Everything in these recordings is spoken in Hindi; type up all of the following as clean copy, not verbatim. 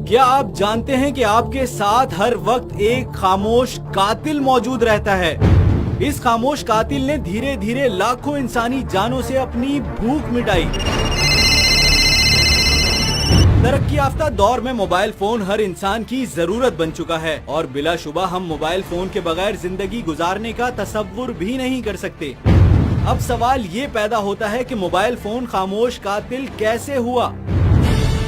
क्या आप जानते हैं कि आपके साथ हर वक्त एक खामोश कातिल मौजूद रहता है। इस खामोश कातिल ने धीरे धीरे लाखों इंसानी जानों से अपनी भूख मिटाई। तरक्की याफ्ता दौर में मोबाइल फोन हर इंसान की जरूरत बन चुका है और बिलाशुबा हम मोबाइल फोन के बगैर जिंदगी गुजारने का तसव्वुर भी नहीं कर सकते। अब सवाल ये पैदा होता है कि मोबाइल फोन खामोश कातिल कैसे हुआ।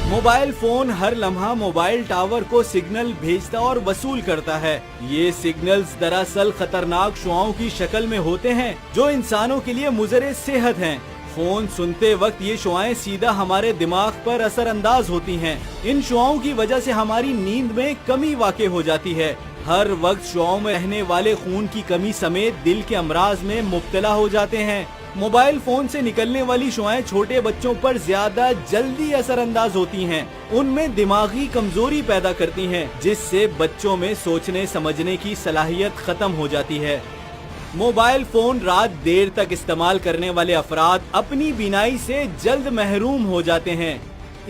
मोबाइल फोन हर लम्हा मोबाइल टावर को सिग्नल भेजता और वसूल करता है। ये सिग्नल्स दरअसल खतरनाक शुआओं की शक्ल में होते हैं जो इंसानों के लिए मुज़रे सेहत हैं। फोन सुनते वक्त ये शुआएं सीधा हमारे दिमाग पर असर अंदाज होती हैं। इन शुआओं की वजह से हमारी नींद में कमी वाक़ई हो जाती है। हर वक्त शुआओं में रहने वाले खून की कमी समेत दिल के अमराज में मुब्तला हो जाते हैं। मोबाइल फोन से निकलने वाली शुआएं छोटे बच्चों पर ज्यादा जल्दी असर अंदाज होती हैं। उनमें दिमागी कमजोरी पैदा करती हैं, जिससे बच्चों में सोचने समझने की सलाहियत खत्म हो जाती है। मोबाइल फोन रात देर तक इस्तेमाल करने वाले अफराद अपनी बीनाई से जल्द महरूम हो जाते हैं।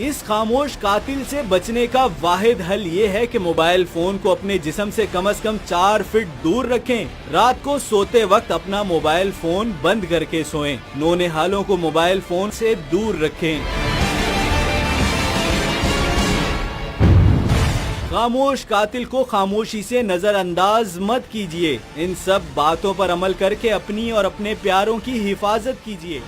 इस खामोश कातिल से बचने का वाहिद हल ये है कि मोबाइल फोन को अपने जिस्म से कम 4 फीट दूर रखें। रात को सोते वक्त अपना मोबाइल फोन बंद करके सोएं। नौनिहालों को मोबाइल फोन से दूर रखें। खामोश कातिल को खामोशी से नजरअंदाज मत कीजिए। इन सब बातों पर अमल करके अपनी और अपने प्यारों की हिफाजत कीजिए।